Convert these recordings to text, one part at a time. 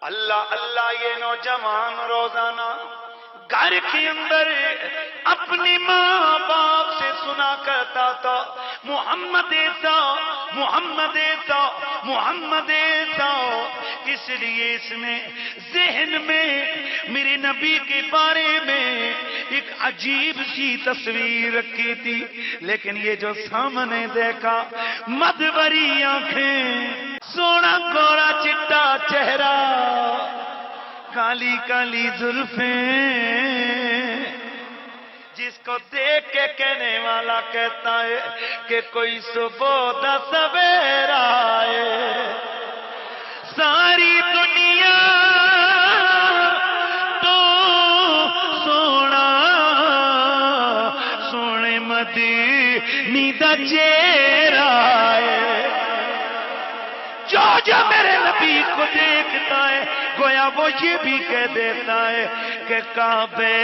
اللہ اللہ یہ نوجوان روزانہ گھر کے اندر اپنی ماں باپ سے سنا کرتا تھا محمد ایسا محمد ایسا محمد ایسا، اس لیے اس نے ذہن میں میرے نبی کے بارے میں ایک عجیب سی تصویر رکھی تھی، لیکن یہ جو سامنے دیکھا مدبری آنکھیں، سونا گورا چٹا چہرہ، کالی کالی زلفیں، جس کو دیکھ کے کہنے والا کہتا ہے کہ کوئی صبح دا سویرا ہے، ساری دنیا تو سونا سونے مدینی دا چہرہ ہے، جو میرے نبی کو دیکھتا ہے گویا وہ یہ بھی کہہ دیتا ہے کہ کعبے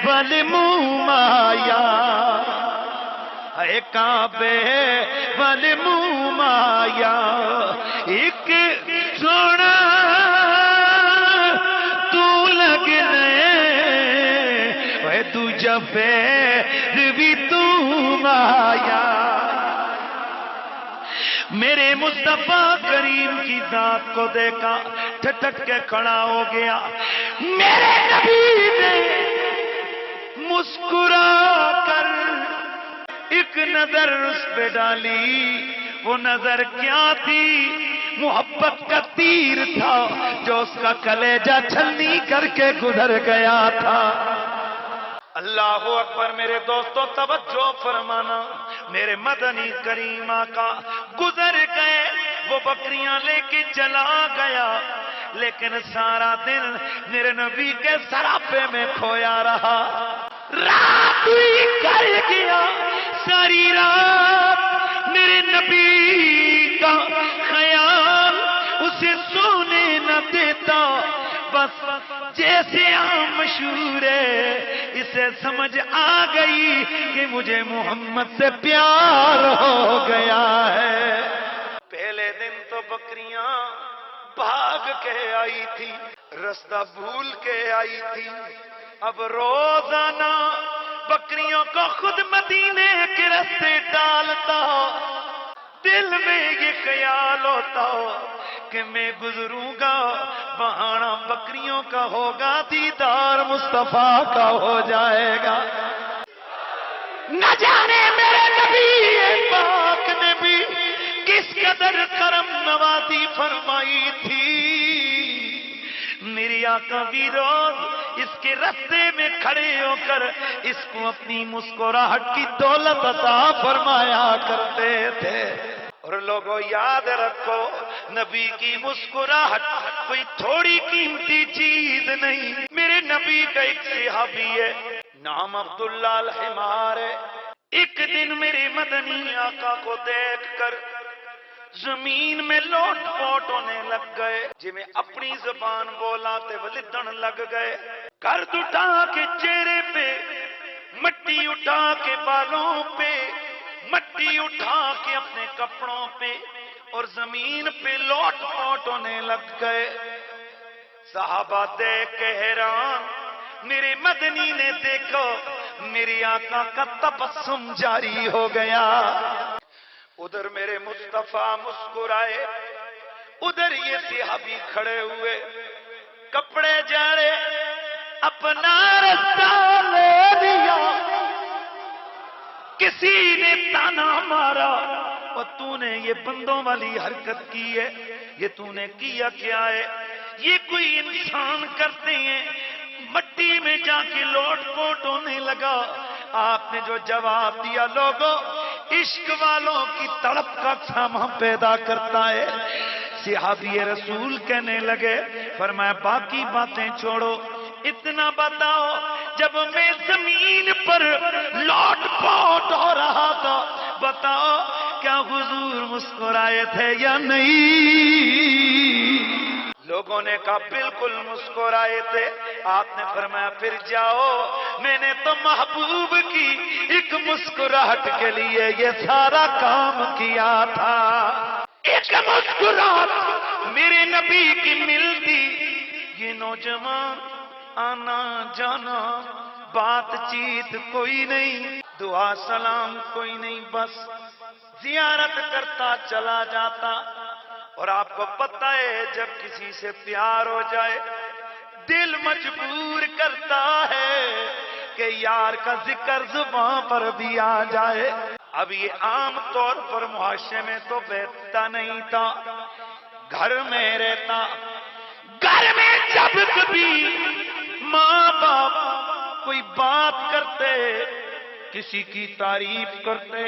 والے منہ مایا، اے کعبے والے منہ مایا، ایک سونا تو لگنے اے دوجا پیر بھی تو مایا۔ میرے مصطفیٰ کریم کی ذات کو دیکھا، ٹھٹک کے کھڑا ہو گیا، میرے نبی نے مسکرا کر ایک نظر اس پہ ڈالی، وہ نظر کیا تھی؟ محبت کا تیر تھا جو اس کا کلیجہ چھلنی کر کے گزر گیا تھا۔ اللہ اکبر، میرے دوستو توجہ فرمانا، میرے مدنی کریم آقا گزر گئے، وہ بکریاں لے کے چلا گیا، لیکن سارا دن میرے نبی کے سراپے میں کھویا رہا، رات ہوئی کر گیا، ساری رات میرے نبی کا خیال اسے سونے نہ دیتا، بس جیسے عام مشہور ہے، اسے سمجھ آ گئی کہ مجھے محمد سے پیار ہو گیا ہے۔ پہلے دن تو بکریاں بھاگ کے آئی تھی، رستہ بھول کے آئی تھی، اب روزانہ بکریوں کو خود مدینے کے رستے ڈالتا ہو، دل میں یہ خیال ہوتا ہو کہ میں گزروں گا بہانا بکریوں کا ہوگا، دیدار مصطفیٰ کا ہو جائے گا۔ نہ جانے میرے نبی پاک نے بھی کس قدر کرم نوازی فرمائی تھی، میری آقا بھی روز اس کے رستے میں کھڑے ہو کر اس کو اپنی مسکراہٹ کی دولت عطا فرمایا کرتے تھے۔ اور لوگوں یاد رکھو، نبی کی مسکراہٹ کوئی تھوڑی قیمتی چیز نہیں۔ میرے نبی کا ایک صحابی ہے، نام عبداللہ الحمار ہے، ایک دن میرے مدنی آقا کو دیکھ کر زمین میں لوٹ پوٹ ہونے لگ گئے، جی میں اپنی زبان بولا تے ولدن لگ گئے، گرد اٹھا کے چہرے پہ، مٹی اٹھا کے بالوں پہ، مٹی اٹھا کے اپنے کپڑوں پہ اور زمین پہ لوٹ پوٹ ہونے لگ گئے۔ صحابہ دیکھ کے حیران، میرے مدنی نے دیکھو میری آقا کا تبسم جاری ہو گیا، ادھر میرے مصطفیٰ مسکرائے، ادھر یہ صحابی کھڑے ہوئے، کپڑے جاڑے، اپنا رستہ لے لیا، کسی نے تانا مارا، اور تو نے یہ بندوں والی حرکت کی ہے، یہ تو نے کیا کیا ہے؟ یہ کوئی انسان کرتے ہیں؟ مٹی میں جا کے لوٹ پوٹ ہونے لگا۔ آپ نے جو جواب دیا، لوگوں عشق والوں کی تڑپ کا سامان پیدا کرتا ہے۔ صحابی رسول کہنے لگے، فرمایا باقی باتیں چھوڑو، اتنا بتاؤ جب میں زمین پر لوٹ پوٹ ہو رہا تھا، بتاؤ کیا حضور مسکرائے تھے یا نہیں؟ لوگوں نے کہا بالکل مسکرائے تھے۔ آپ نے فرمایا پھر جاؤ، میں نے تو محبوب کی ایک مسکراہٹ کے لیے یہ سارا کام کیا تھا۔ ایک مسکراہٹ میرے نبی کی ملتی نوجوان آنا جانا، بات چیت کوئی نہیں، دعا سلام کوئی نہیں، بس زیارت کرتا چلا جاتا۔ اور آپ کو پتہ ہے جب کسی سے پیار ہو جائے دل مجبور کرتا ہے کہ یار کا ذکر زبان پر بھی آ جائے۔ اب یہ عام طور پر معاشرے میں تو بیٹھتا نہیں تھا، گھر میں رہتا۔ گھر میں جب کبھی ماں باپ کوئی بات کرتے، کسی کی تعریف کرتے،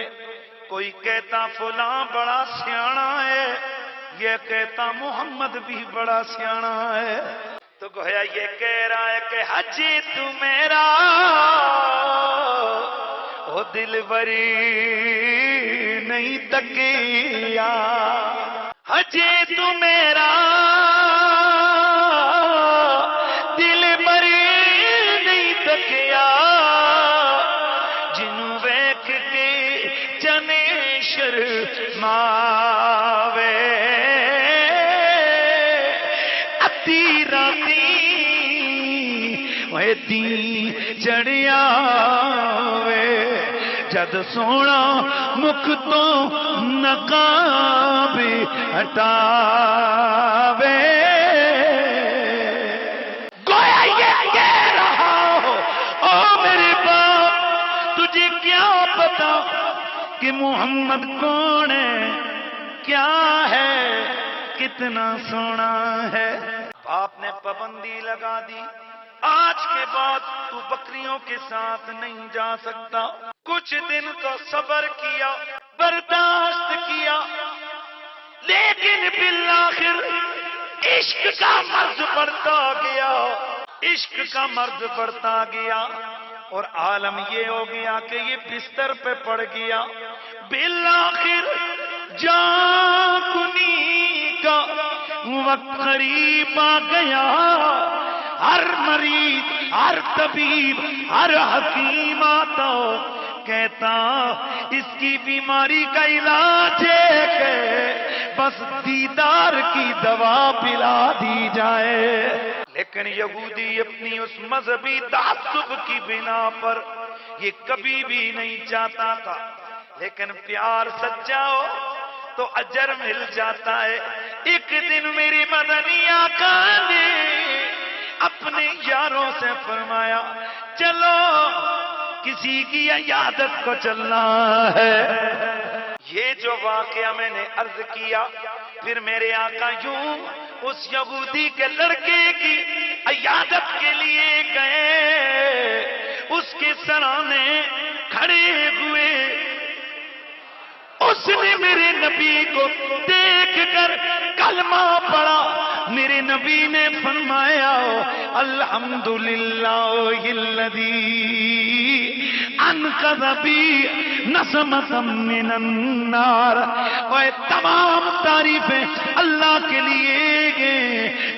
کوئی کہتا فلاں بڑا سیاںا ہے، یہ کہتا محمد بھی بڑا سیاںا ہے، تو گویا یہ کہہ رہا ہے کہ حجی تو میرا او دل بری نہیں تکیا، حجی تو میرا دل بری نہیں تکیا، جنوں ویکھ کے جنے شرماوے، ادھی راتی ویدی چڑھیا وے، جد سونا مکھ تو نقاب ہٹاوے۔ گویا یہ کہہ رہا ہو او میرے باپ، تجھے کیا پتا کہ محمد کون ہے، کیا ہے، کتنا سونا ہے۔ باپ نے پابندی لگا دی، آج کے بعد تو بکریوں کے ساتھ نہیں جا سکتا۔ کچھ دن تو صبر کیا، برداشت کیا، لیکن بالآخر عشق کا مرض بڑھتا گیا، عشق کا مرض بڑھتا گیا، اور عالم یہ ہو گیا کہ یہ بستر پہ پڑ گیا۔ بالآخر جان کنی کا وقت قریب آ گیا، ہر مریض، ہر طبیب، ہر حکیم آتا کہتا اس کی بیماری کا علاج ہے کہ بس دیدار کی دوا پلا دی جائے۔ لیکن یہودی اپنی اس مذہبی تعصب کی بنا پر یہ کبھی بھی نہیں چاہتا تھا، لیکن پیار سچا ہو تو اجر مل جاتا ہے۔ ایک دن میری مدنی آقا نے اپنے یاروں سے فرمایا چلو کسی کی عیادت کو چلنا ہے۔ یہ جو واقعہ میں نے عرض کیا، پھر میرے آقا یوں اس یہودی کے لڑکے کی عیادت کے لیے گئے، اس کے سرانے کھڑے ہوئے، اس نے میرے نبی کو دیکھ کر کلمہ پڑھا۔ میرے نبی نے فرمایا الحمدللہ الذی انقذ بی نسمۃ من النار، اور تمام تعریفیں اللہ کے لیے گے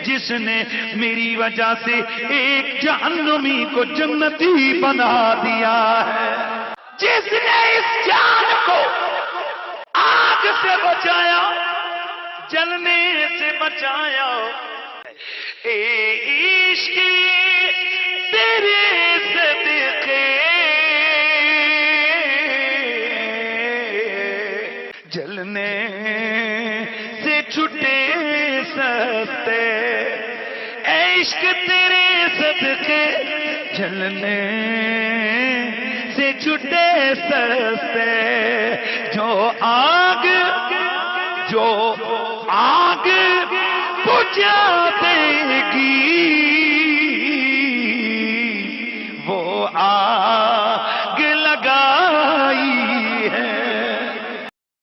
جس نے میری وجہ سے ایک جہنمی کو جنتی بنا دیا ہے، جس نے اس جان کو آگ سے بچایا، جلنے سے بچایا۔ اے عشق تیرے صدقے جلنے سے چھٹے سستے، اے عشق تیرے صدقے جلنے سے چھٹے سستے، جو آگ بجھا دے گی